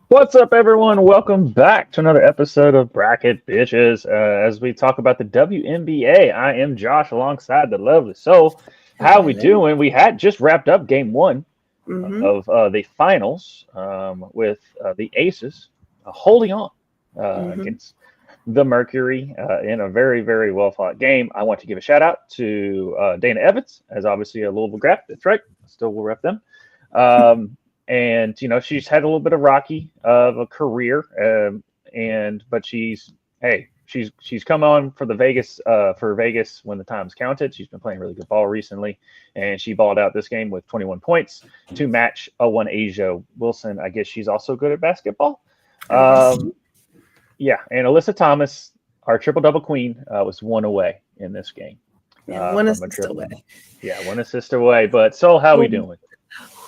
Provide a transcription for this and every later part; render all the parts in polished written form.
What's up, everyone? Welcome back to another episode of Bracket Bitches. As we talk about the WNBA, I am Josh alongside the lovely Soul. How we Hello. doing? We had just wrapped up game one Mm-hmm. of the finals with the Aces holding on Mm-hmm. against the Mercury in a very, very well fought game. I want to give a shout out to Dana Evans, as obviously a Louisville grad. That's right. Still will rep them. Um, and she's had a little bit of rocky of a career, but she's come on for the Vegas for Vegas when the time's counted. She's been playing really good ball recently, and she balled out this game with 21 points to match a one Asia Wilson. I guess she's also good at basketball. I guess. Um, yeah, and Alyssa Thomas, our triple double queen, was one away in this game Yeah, one from a assist triple. away. Yeah, one assist away. But so how we Well, doing?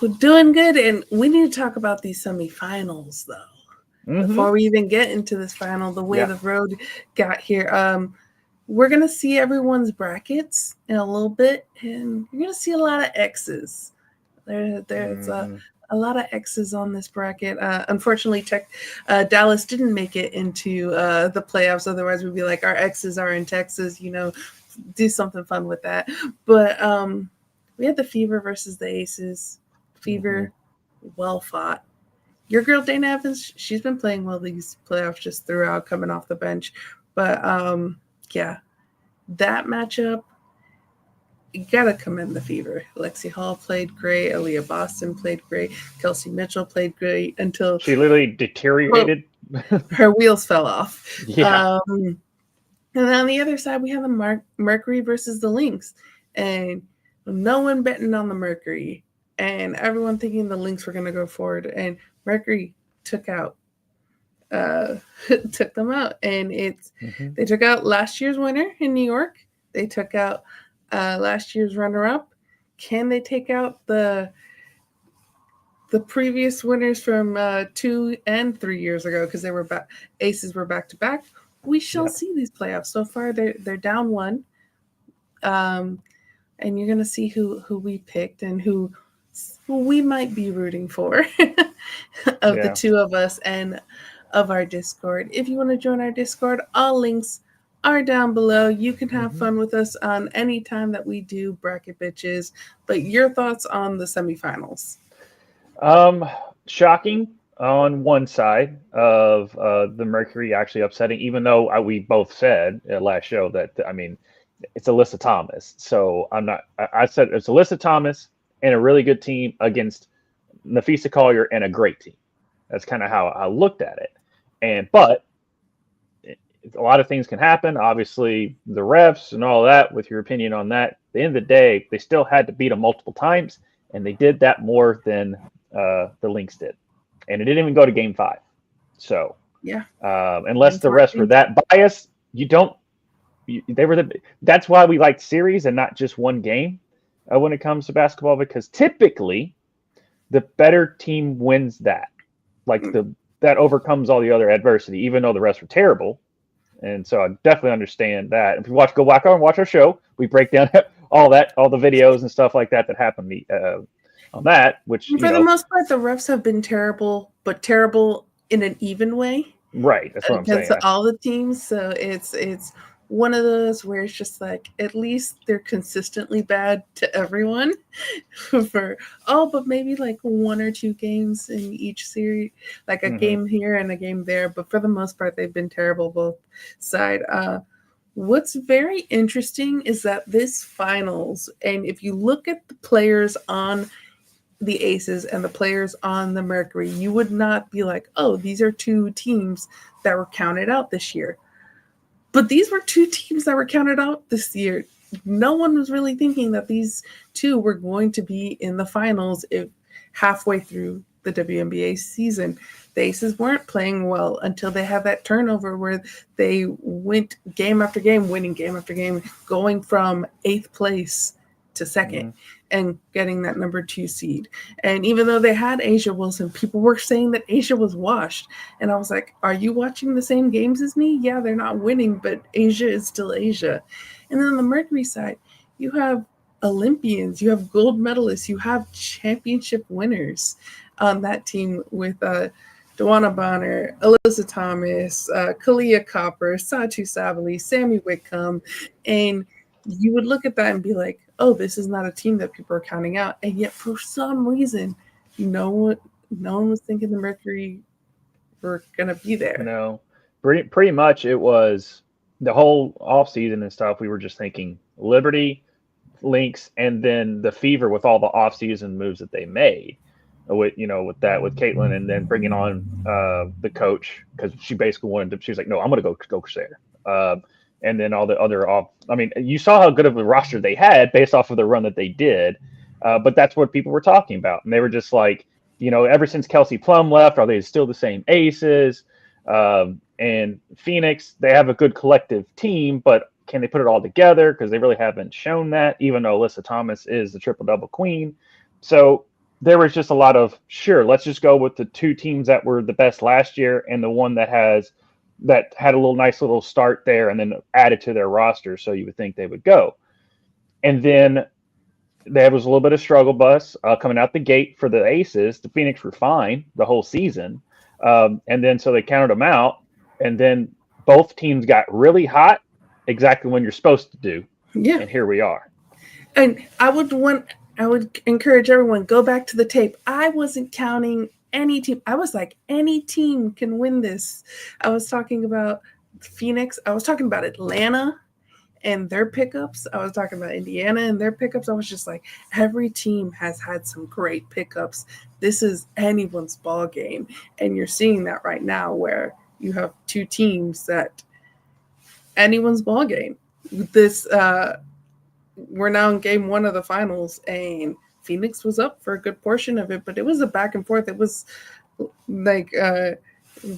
we're doing good, and we need to talk about these semifinals though. Mm-hmm. Before we even get into this final, the way Yeah. the road got here, we're gonna see everyone's brackets in a little bit, and you're gonna see a lot of X's. There's Mm-hmm. a lot of X's on this bracket. Unfortunately, Dallas didn't make it into the playoffs. Otherwise, we'd be like, our X's are in Texas. Do something fun with that. But we had the Fever versus the Aces. Mm-hmm. Fever, well fought. Your girl Dana Evans, she's been playing well these playoffs just throughout, coming off the bench. But yeah, that matchup, you gotta commend the Fever. Lexi Hall played great. Aaliyah Boston played great. Kelsey Mitchell played great until She literally well, deteriorated. her wheels fell off. Yeah. And on the other side, we have the Mercury versus the Lynx, and no one betting on the Mercury, and everyone thinking the Lynx were going to go forward, and Mercury took out, uh, took them out, and Mm-hmm. they took out last year's winner in New York. They took out last year's runner-up. Can they take out the previous winners from 2 and 3 years ago because they were aces were back to back? We shall Yeah. see these playoffs. So far, they're down one, um, and you're gonna see who we picked and who we might be rooting for of the Yeah. two of us and of our Discord. If you want to join our Discord, all links are down below. You can have Mm-hmm. fun with us on any time that we do bracket bitches. But your thoughts on the semifinals? Um, Shocking on one side of the Mercury actually upsetting, even though we both said last show that I mean it's Alyssa Thomas. So I'm not. I said it's Alyssa Thomas and a really good team against Nafisa Collier and a great team. That's kind of how I looked at it. But a lot of things can happen. Obviously, the refs and all that. With your opinion on that, at the end of the day, they still had to beat them multiple times, and they did that more than the Lynx did, and it didn't even go to Game 5. So Yeah, unless the refs were unfortunately. that biased, you don't. They were the. That's why we like series and not just one game when it comes to basketball, because typically the better team wins that. Like the that overcomes all the other adversity, even though the refs were terrible. And so I definitely understand that. If you go back and watch our show, we break down all that, all the videos and stuff like that that happened on that. Which For the most part, the refs have been terrible, but terrible in an even way right? That's what I'm against saying. all the teams. So it's one of those where it's just like at least they're consistently bad to everyone for but maybe like one or two games in each series, like a Hmm. game here and a game there. But for the most part, they've been terrible both side. What's very interesting is that this finals, and if you look at the players on the Aces and the players on the Mercury, you would not be like, oh, these are two teams that were counted out this year. But these were two teams that were counted out this year. No one was really thinking that these two were going to be in the finals if halfway through the WNBA season. The Aces weren't playing well until they had that turnover where they went game after game, winning game after game, going from eighth place to second Hmm. and getting that number two seed. And even though they had Asia Wilson, people were saying that Asia was washed. And I was like, are you watching the same games as me? Yeah, they're not winning, but Asia is still Asia. And then on the Mercury side, you have Olympians, you have gold medalists, you have championship winners on that team with Dewana Bonner, Alyssa Thomas, Kalia Copper, Satu Savali, Sammy Whitcomb, and you would look at that and be like, "Oh, this is not a team that people are counting out." And yet, for some reason, no one was thinking the Mercury were gonna be there. No, pretty much it was the whole off season and stuff. We were just thinking Liberty, Lynx, and then the Fever with all the off season moves that they made. With that with Caitlin, and then bringing on the coach because she basically wanted to. She was like, "No, I'm going to go Crusader." And then all the other off. I mean, you saw how good of a roster they had based off of the run that they did. But that's what people were talking about, and they were just like, ever since Kelsey Plum left, are they still the same aces? And Phoenix, they have a good collective team, but can they put it all together? Because they really haven't shown that, even though Alyssa Thomas is the triple-double queen. So there was just a lot of, sure, let's just go with the two teams that were the best last year and the one that had a nice little start there and then added to their roster, so you would think they would go. And then there was a little bit of struggle bus coming out the gate for the Aces. The Phoenix were fine the whole season. And then so they counted them out. And then both teams got really hot exactly when you're supposed to do. Yeah. And here we are. And I would encourage everyone, go back to the tape. I wasn't counting any team. I was like, any team can win this. I was talking about Phoenix. I was talking about Atlanta and their pickups. I was talking about Indiana and their pickups. I was just like, every team has had some great pickups. This is anyone's ball game. And you're seeing that right now where you have two teams that anyone's ball game. This, we're now in game one of the finals, and Phoenix was up for a good portion of it, but it was a back and forth. It was like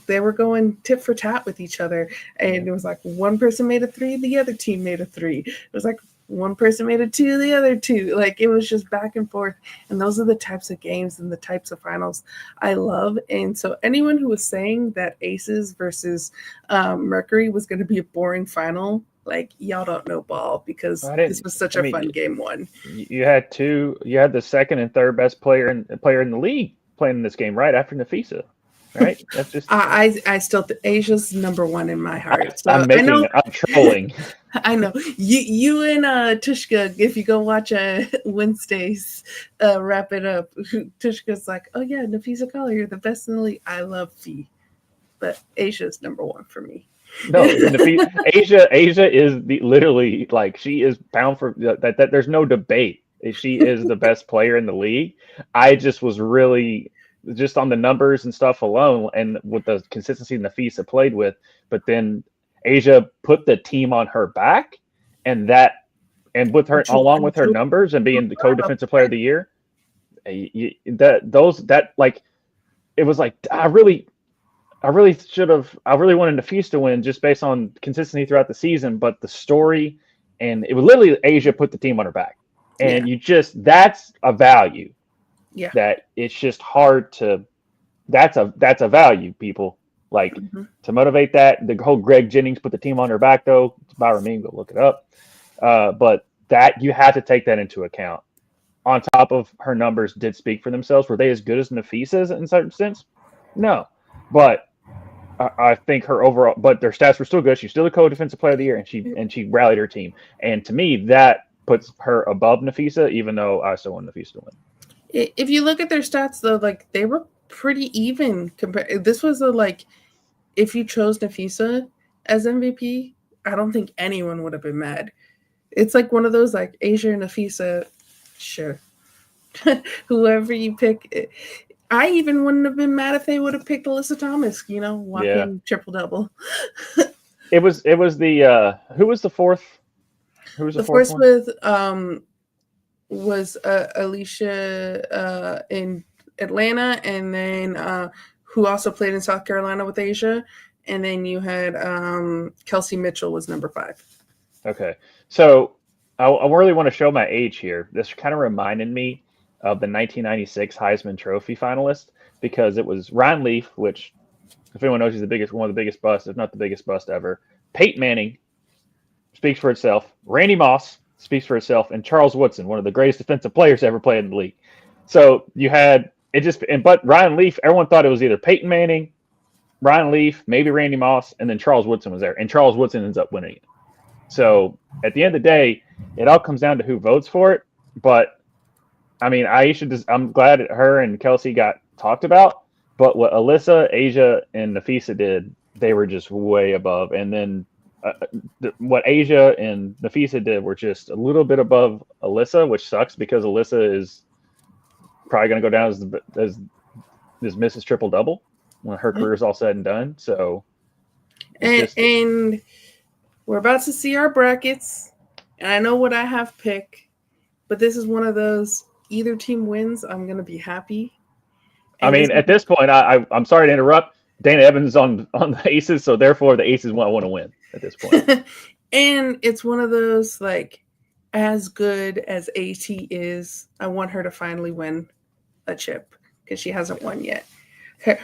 they were going tit for tat with each other, and it was like one person made a three, the other team made a three. It was like one person made a two, the other two. Like it was just back and forth, and those are the types of games and the types of finals I love. And so anyone who was saying that Aces versus Mercury was going to be a boring final, like, y'all don't know ball, because this was such a fun game one. You had the second and third best player in the league playing in this game right after Nafisa, right? That's just I still Asia's number one in my heart. So I'm trolling. I know you and Tushka, if you go watch Wednesdays, wrap it up. Tushka's like, oh yeah, Nafisa Collier, the best in the league. I love Fee, but Asia's number one for me. No, Asia is literally like, she is bound for that. There's no debate. She is the best player in the league. I just was really just on the numbers and stuff alone, and with the consistency Nafisa played with. But then Asia put the team on her back, and with her along with her numbers and being the co-defensive player of the year, it was like I really wanted Nafisa to win just based on consistency throughout the season, but the story, and it was literally Asia put the team on her back. And that's a value. Yeah. That it's just hard to, that's a value, people. Like, to motivate that, the whole Greg Jennings put the team on her back, though. It's by Ramin, go look it up. But that, you have to take that into account. On top of her numbers did speak for themselves. Were they as good as Nafisa's in a certain sense? No. But I think her overall, but their stats were still good. She's still the co-defensive player of the year, and she rallied her team. And to me, that puts her above Nafisa, even though I still want Nafisa to win. If you look at their stats, though, like, they were pretty even. This was if you chose Nafisa as MVP, I don't think anyone would have been mad. It's like one of those, like, Asia and Nafisa, sure. Whoever you pick. I even wouldn't have been mad if they would have picked Alyssa Thomas, walking triple-double. It was the who was the fourth? Who was the fourth one? Was Alicia in Atlanta, and then who also played in South Carolina with Asia, and then you had Kelsey Mitchell was number 5. Okay, so I really want to show my age here. This kind of reminded me of the 1996 Heisman Trophy finalist, because it was Ryan Leaf, which, if anyone knows, he's one of the biggest busts, if not the biggest bust ever. Peyton Manning speaks for itself. Randy Moss speaks for itself, and Charles Woodson, one of the greatest defensive players to ever play in the league. So you had but Ryan Leaf, everyone thought it was either Peyton Manning Ryan Leaf, maybe Randy Moss, and then Charles Woodson was there, and Charles Woodson ends up winning it. So at the end of the day, it all comes down to who votes for it. But I mean, I'm glad her and Kelsey got talked about. But what Alyssa, Asia, and Nafisa did, they were just way above. And then what Asia and Nafisa did were just a little bit above Alyssa, which sucks because Alyssa is probably going to go down as Mrs. Triple Double when her career is all said and done. So, and we're about to see our brackets, and I know what I have picked, but this is one of those either team wins, I'm going to be happy. And I mean, at this point, I'm sorry to interrupt. Dana Evans on the Aces, so therefore the Aces want to win at this point. And it's one of those, like, as good as AT is, I want her to finally win a chip because she hasn't won yet.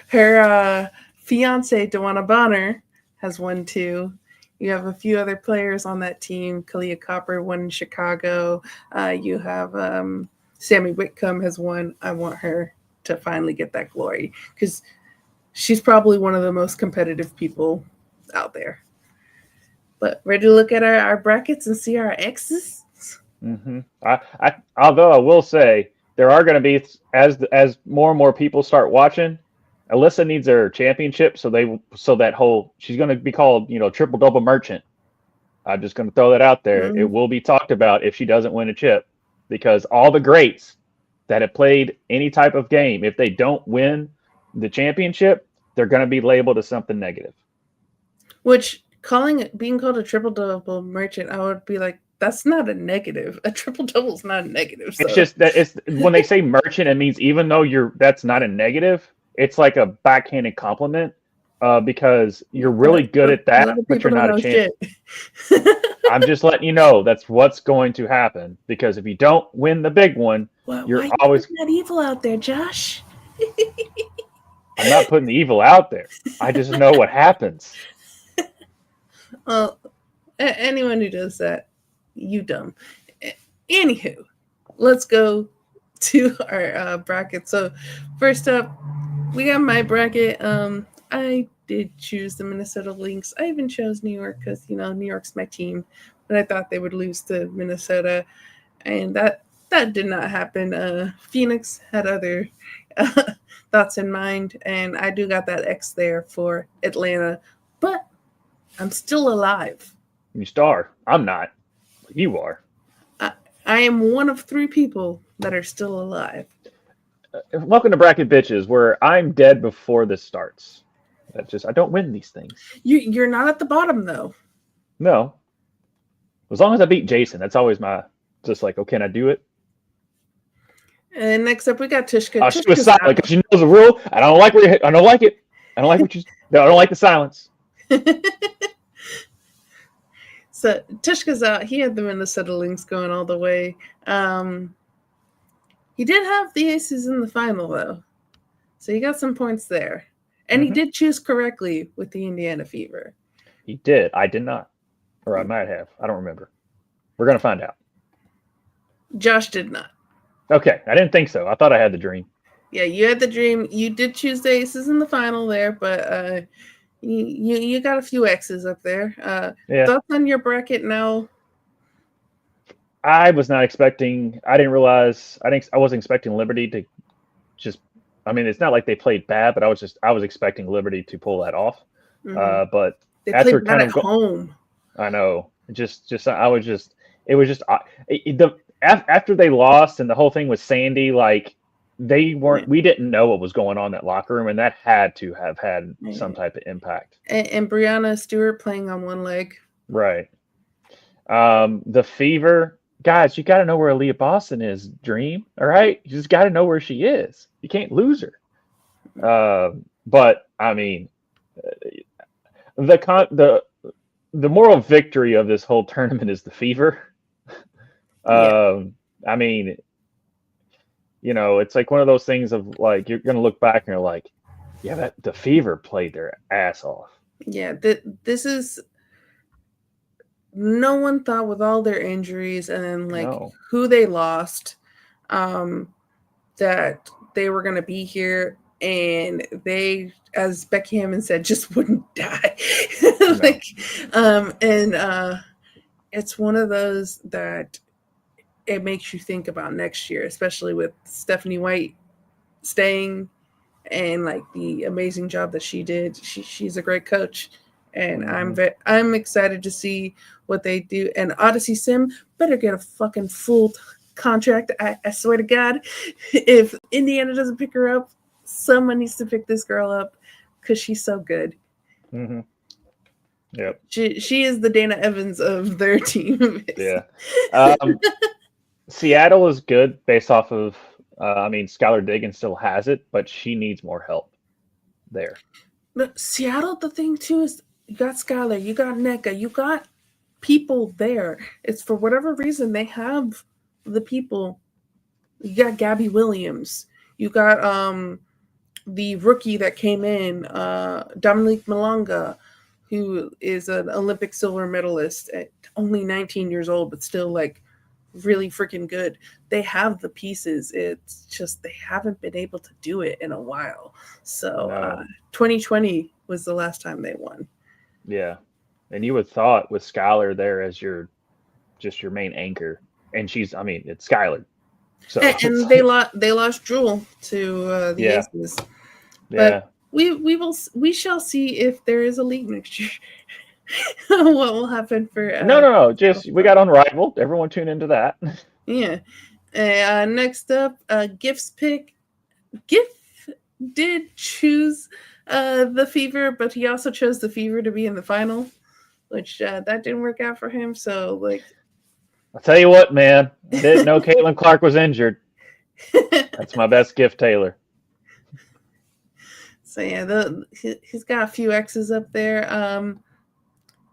Her fiance, Dewana Bonner, has won 2. You have a few other players on that team. Kalia Copper won in Chicago. You have Sammy Whitcomb has won. I want her to finally get that glory because she's probably one of the most competitive people out there. But ready to look at our brackets and see our X's? Mm-hmm. Although I will say there are going to be, as more and more people start watching, Alyssa needs her championship, so she's going to be called, triple double merchant. I'm just going to throw that out there. Mm-hmm. It will be talked about if she doesn't win a chip, because all the greats that have played any type of game, if they don't win the championship, they're going to be labeled as something negative. Which being called a triple double merchant, I would be like, that's not a negative. A triple double is not a negative. So. It's just that when they say merchant, it means even though that's not a negative. It's like a backhanded compliment because you're really good at that, but you're not a champion. I'm just letting you know that's what's going to happen, because if you don't win the big one, you're always putting that evil out there, Josh. I'm not putting the evil out there. I just know what happens. Well, anyone who does that, you dumb. Anywho, let's go to our bracket. So first up, we got my bracket. I did choose the Minnesota Lynx. I even chose New York because, New York's my team, but I thought they would lose to Minnesota, and that did not happen. Phoenix had other thoughts in mind, and I do got that X there for Atlanta, but I'm still alive. You star. I'm not. You are. I am one of 3 people that are still alive. Welcome to Bracket Bitches, where I'm dead before this starts. I don't win these things. You're not at the bottom, though. No. As long as I beat Jason, that's always just like, oh, can I do it? And next up, we got Tishka. She was silent because she knows the rule. I don't like it. I don't like the silence. So Tishka's out. He had the Minnesota Lynx going all the way. He did have the Aces in the final, though. So he got some points there. And he did choose correctly with the Indiana Fever. He did. I did not. Or I might have. I don't remember. We're going to find out. Josh did not. Okay. I didn't think so. I thought I had the dream. Yeah, you had the dream. You did choose the Aces in the final there, but you got a few X's up there. Thoughts on your bracket now? I was not expecting. I didn't realize. I wasn't expecting Liberty to just. I mean, it's not like they played bad, but I was expecting Liberty to pull that off. Mm-hmm. But they played bad at home. I know. It was just after they lost and the whole thing was Sandy, like they weren't. We didn't know what was going on in that locker room, and that had to have had some type of impact. And Brianna Stewart playing on one leg. Right. The Fever. Guys, you got to know where Aaliyah Boston is, Dream. All right? You just got to know where she is. You can't lose her. But, I mean, the moral victory of this whole tournament is the Fever. I mean, it's like one of those things of, like, you're going to look back and you're like, yeah, the Fever played their ass off. Yeah, this is... No one thought with all their injuries and then who they lost, that they were going to be here. and they, as Becky Hammond said, just wouldn't die. No. Like, and it's one of those that it makes you think about next year, especially with Stephanie White staying and like the amazing job that she did. She's a great coach, and I'm excited to see what they do. And Odyssey Sim better get a fucking full contract. I swear to God, if Indiana doesn't pick her up, someone needs to pick this girl up because she's so good. Mm-hmm. Yep. She is the Dana Evans of their team. Yeah. Seattle is good based off of. I mean, Skylar Diggins still has it, but she needs more help there. But Seattle, the thing too is you got Skylar, you got NECA, you got people there. It's for whatever reason they have the people. You got Gabby Williams. You got the rookie that came in, Dominique Malonga, who is an Olympic silver medalist at only 19 years old, but still like really freaking good. They have the pieces. It's just they haven't been able to do it in a while. So 2020 was the last time they won. Yeah. And you would thought with Skylar there as your main anchor, and she's, I mean, it's Skylar. So and they lost Jewel to the Aces. Yeah. But we shall see if there is a league next year. What will happen for no, just we got Unrivaled. Everyone tune into that. Yeah. Next up, Gif's pick. Gif did choose the Fever, but he also chose the Fever to be in the final, which that didn't work out for him. So, like, I'll tell you what, man. I didn't know Caitlin Clark was injured. That's my best gift, Taylor. So yeah, he's got a few X's up there.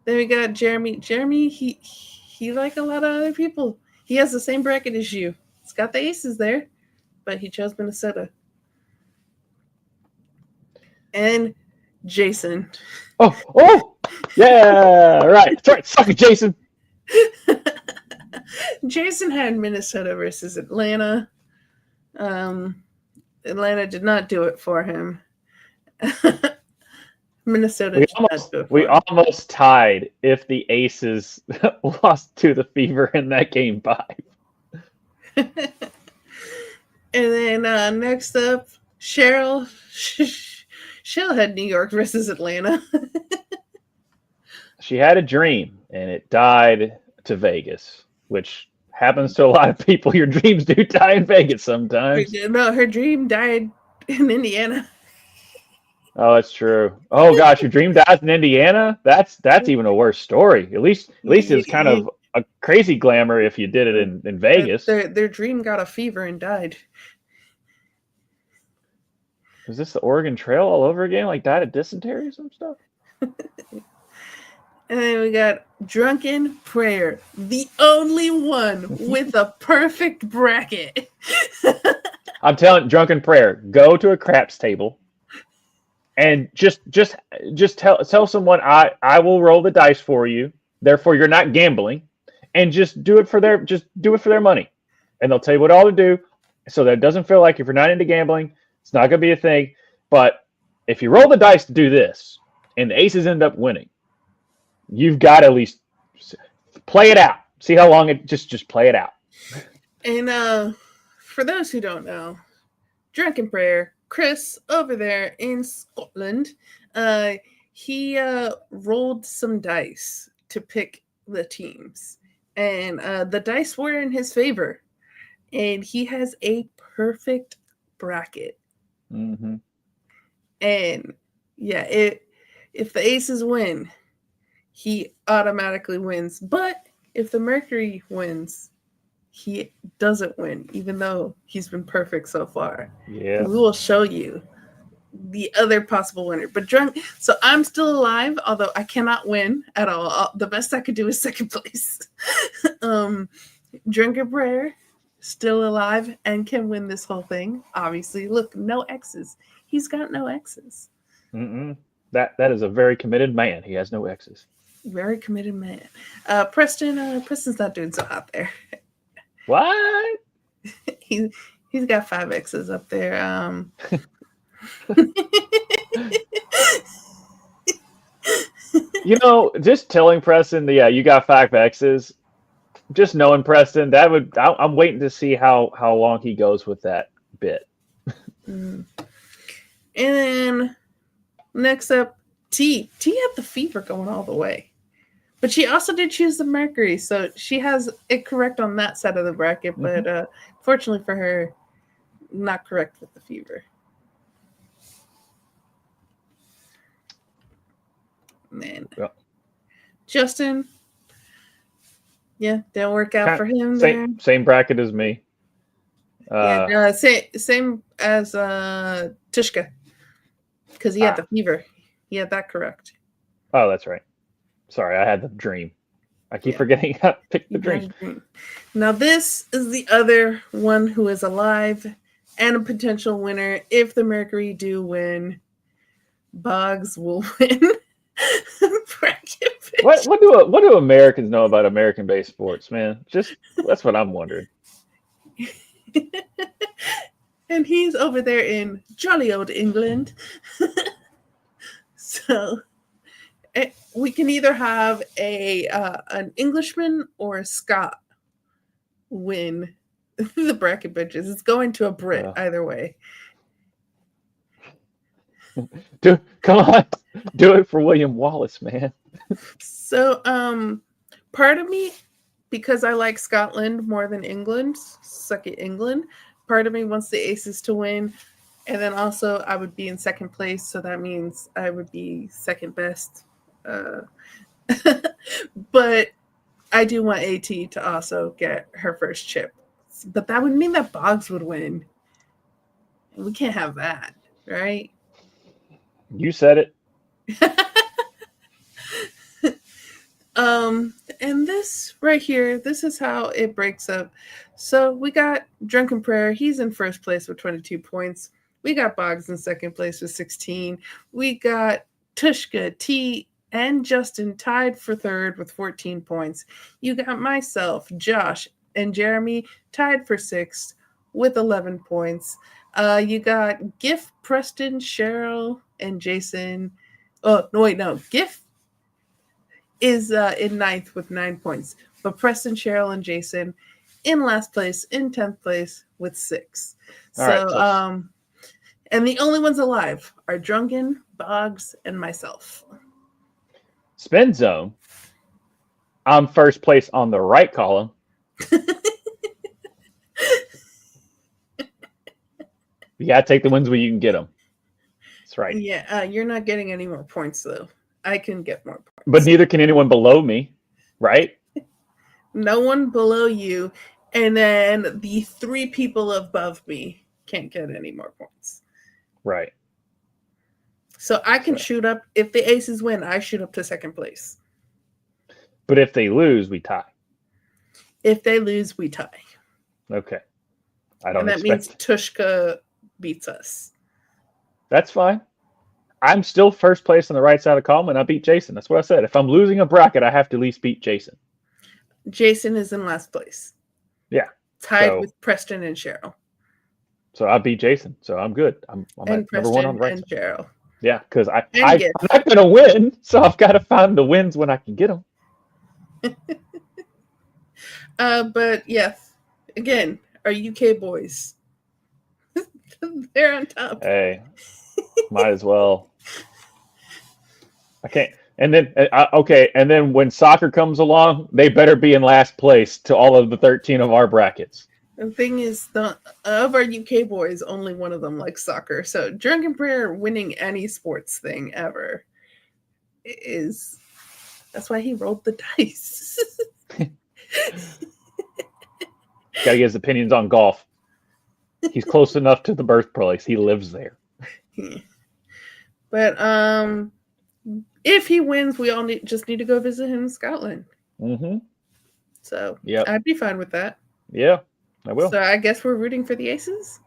Then we got Jeremy. Jeremy, he like a lot of other people. He has the same bracket as you. It's got the Aces there, but he chose Minnesota. And Jason. Oh, yeah, right. That's right. Suck it, Jason. Jason had Minnesota versus Atlanta. Atlanta did not do it for him. Minnesota. We almost tied if the Aces lost to the Fever in that game 5. And then next up, Cheryl. Cheryl had New York versus Atlanta. She had a dream, and it died to Vegas, which happens to a lot of people. Your dreams do die in Vegas sometimes. No, her dream died in Indiana. Oh, that's true. Oh gosh, your dream dies in Indiana? That's even a worse story. At least it was kind of a crazy glamour if you did it in Vegas. Their dream got a fever and died. Was this the Oregon Trail all over again? Like died of dysentery or some stuff? And then we got Drunken Prayer, the only one with a perfect bracket. I'm telling Drunken Prayer, go to a craps table and just tell someone I will roll the dice for you. Therefore, you're not gambling, and just do it for their money, and they'll tell you what all to do, so that it doesn't feel like if you're not into gambling, it's not going to be a thing. But if you roll the dice to do this, and the Aces end up winning, you've got to at least play it out. See how long it just play it out. And for those who don't know, Drunken Prayer, Chris over there in Scotland, he rolled some dice to pick the teams, and the dice were in his favor, and he has a perfect bracket. Mm-hmm. And yeah, if the Aces win, he automatically wins. But if the Mercury wins, he doesn't win, even though he's been perfect so far. Yeah. We will show you the other possible winner. But so I'm still alive, although I cannot win at all. The best I could do is second place. Drunken Prayer, still alive and can win this whole thing. Obviously, look, no X's. He's got no X's. Mm-mm. That is a very committed man. He has no X's. Very committed man. Preston's not doing so hot there. What? He's got 5 X's up there. Just telling Preston, yeah, you got 5 X's. Just knowing Preston, I'm waiting to see how long he goes with that bit. Mm. And then next up, T. T had the fever going all the way. But she also did choose the Mercury, so she has it correct on that side of the bracket. Mm-hmm. But fortunately for her, not correct with the fever. Man. Yeah. Justin, yeah, didn't work out for him there. Same bracket as me. Same as Tishka, because he had the fever. He had that correct. Oh, that's right. Sorry, I had the dream. I keep forgetting how to pick the dream. Now, this is the other one who is alive and a potential winner. If the Mercury do win, Boggs will win. What do Americans know about American-based sports, man? That's what I'm wondering. And he's over there in jolly old England. So we can either have an Englishman or a Scot win the bracket bitches. It's going to a Brit either way. Come on, do it for William Wallace, man. So, part of me, because I like Scotland more than England, suck it England. Part of me wants the Aces to win, and then also I would be in second place, so that means I would be second best. But I do want AT to also get her first chip, but that would mean that Boggs would win. We can't have that, right? You said it. And this right here, this is how it breaks up. So we got Drunken Prayer. He's in first place with 22 points. We got Boggs in second place with 16. We got Tushka, T, and Justin tied for third with 14 points. You got myself, Josh, and Jeremy tied for sixth with 11 points. You got Giff, Preston, Cheryl, and Jason. Oh, no, wait, no. Giff is in ninth with 9 points. But Preston, Cheryl, and Jason in last place, in 10th place with 6. And the only ones alive are Drunken, Boggs, and myself. Spin zone. I'm first place on the right column. You gotta take the wins where you can get them. That's right. Yeah, you're not getting any more points though. I can get more points, but neither can anyone below me, right? No one below you, and then the 3 people above me can't get any more points. Right. So I can shoot up. If the Aces win, I shoot up to second place. But if they lose, we tie. If they lose, we tie. Okay. I don't. And that means Tushka beats us. That's fine. I'm still first place on the right side of the column, and I beat Jason. That's what I said. If I'm losing a bracket, I have to at least beat Jason. Jason is in last place. Yeah. Tied with Preston and Cheryl. So I beat Jason. So I'm good. I'm at number 1 on the right and side. Cheryl. Yeah, because I'm not going to win, so I've got to find the wins when I can get them. But yes, again, our UK boys. They're on top. Hey, might as well. I can't. And then, okay, and then when soccer comes along, they better be in last place to all of the 13 of our brackets. The thing is, of our UK boys, only one of them likes soccer. So Drunken Prayer winning any sports thing ever is... That's why he rolled the dice. Gotta get his opinions on golf. He's close enough to the birthplace. He lives there. But if he wins, we all just need to go visit him in Scotland. Mm-hmm. So I'd be fine with that. Yeah, I will. So I guess we're rooting for the Aces?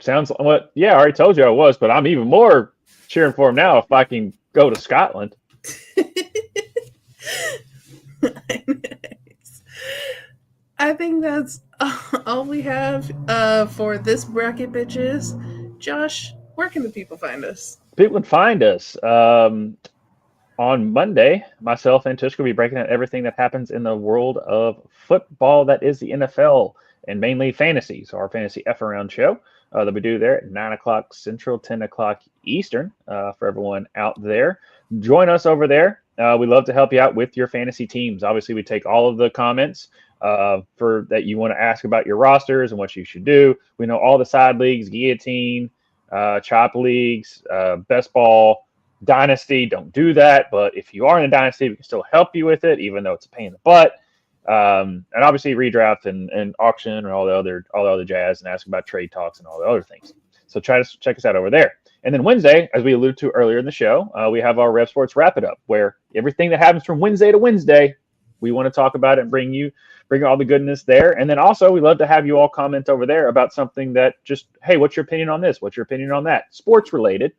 Sounds like what? Yeah, I already told you I was, but I'm even more cheering for him now if I can go to Scotland. Nice. I think that's all we have for this bracket, bitches. Josh, Where can the people find us? People can find us on Monday. Myself and Tush will be breaking down everything that happens in the world of football, that is the NFL, and mainly fantasy. So our fantasy F around show that we do there at 9 o'clock Central, 10 o'clock Eastern for everyone out there. Join us over there. We'd love to help you out with your fantasy teams. Obviously, we take all of the comments for that you want to ask about your rosters and what you should do. We know all the side leagues, guillotine, chop leagues, best ball, dynasty. Don't do that. But if you are in a dynasty, we can still help you with it, even though it's a pain in the butt. And obviously redraft and auction and all the other jazz, and ask about trade talks and all the other things. So try to check us out over there. And then Wednesday, as we alluded to earlier in the show, we have our Rev Sports Wrap It Up, where everything that happens from Wednesday to Wednesday, we want to talk about it and bring all the goodness there. And then also, we love to have you all comment over there about something that just, hey, what's your opinion on this? What's your opinion on that? Sports related.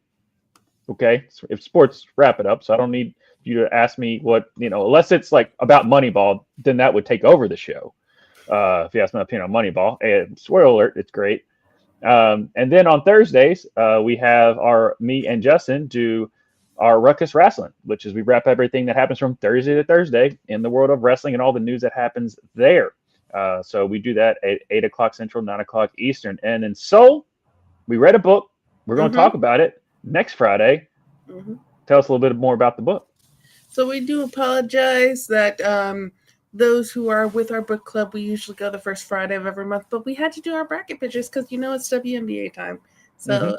Okay. So if sports, wrap it up. So I don't need you to ask me what, unless it's like about Moneyball, then that would take over the show. If you ask my opinion on Moneyball, and spoiler alert, it's great. And then on Thursdays, we have me and Justin do our Ruckus Wrestling, which is we wrap everything that happens from Thursday to Thursday in the world of wrestling and all the news that happens there. So we do that at 8 o'clock Central, 9 o'clock Eastern. And in Soul, we read a book. We're going to talk about it next Friday. Tell us a little bit more about the book. So we do apologize that those who are with our book club, we usually go the first Friday of every month, but we had to do our bracket pitches because it's WNBA time. So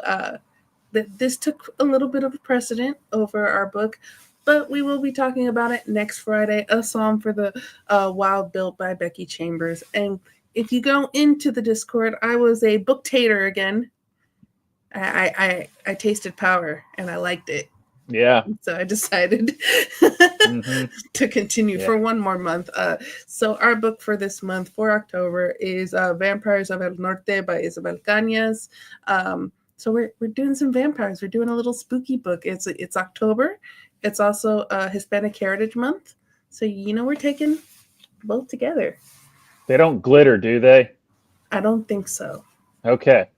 this took a little bit of a precedent over our book, but we will be talking about it next Friday. A Song for the Wild, built by Becky Chambers. And if you go into the Discord, I was a book tater again. I tasted power and I liked it. Yeah. So I decided to continue for one more month. So our book for this month, for October, is Vampires of El Norte by Isabel Cañas. So we're doing some vampires. We're doing a little spooky book. It's October. It's also Hispanic Heritage Month. So we're taking both together. They don't glitter, do they? I don't think so. Okay.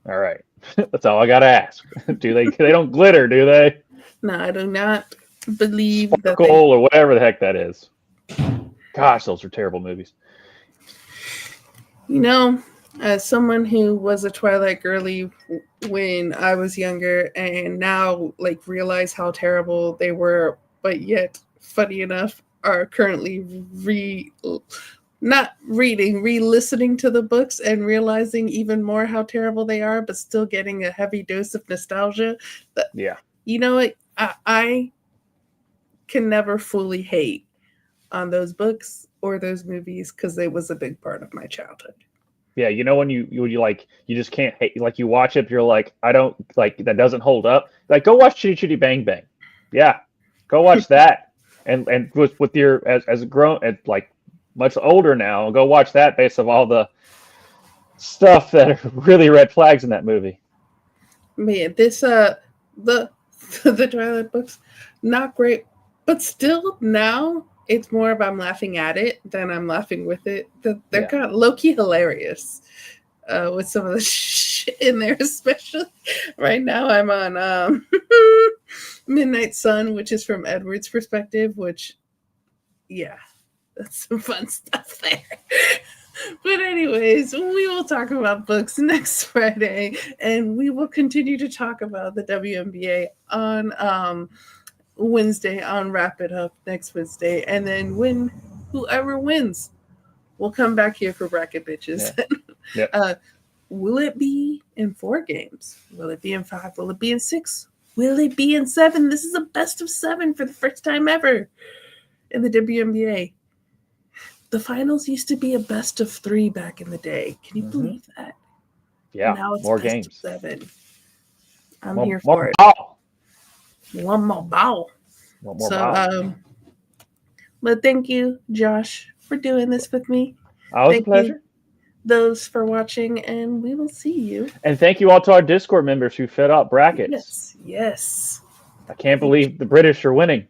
All right. That's all I got to ask. Do they don't glitter, do they? No, I do not believe Sparkle that or whatever the heck that is. Gosh, those are terrible movies. As someone who was a Twilight girly when I was younger and now realize how terrible they were, but yet, funny enough, are currently re-listening to the books and realizing even more how terrible they are, but still getting a heavy dose of nostalgia. You know what? I can never fully hate on those books or those movies because it was a big part of my childhood. Yeah, when you just can't hate. You watch it, you're like, I don't that doesn't hold up. Go watch Chitty Chitty Bang Bang. Yeah, go watch that. And with your as a grown much older now, go watch that based on all the stuff that are really red flags in that movie. Man, this the Twilight books, not great, but still now it's more of I'm laughing at it than I'm laughing with it. They're kind of low-key hilarious with some of the shit in there, especially right now. I'm on Midnight Sun, which is from Edward's perspective, which, that's some fun stuff there. But anyways, we will talk about books next Friday, and we will continue to talk about the WNBA on Wednesday on Wrap It Up next Wednesday. And then whoever wins, we'll come back here for bracket bitches. Yeah. Will it be in 4 games? Will it be in 5? Will it be in 6? Will it be in 7? This is a best of 7 for the first time ever in the WNBA. The finals used to be a best of 3 back in the day. Can you believe that? Yeah, now it's more best games. Of 7. I'm here for it. Ball. One more ball. One more ball. But thank you, Josh, for doing this with me. Always a pleasure. Those for watching, and we will see you. And thank you all to our Discord members who filled out brackets. Yes. I can't believe the British are winning.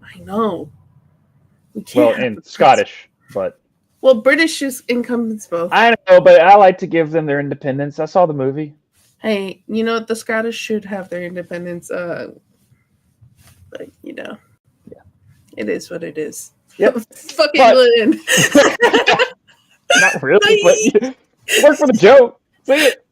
I know. We can't. Well, and Scottish, but. Well, British is incumbents both. I know, but I like to give them their independence. I saw the movie. Hey, you know, the Scottish should have their independence. But, you know, Yeah. it is what it is. Yep. Fucking But- England. Not really, but work for the joke. See it.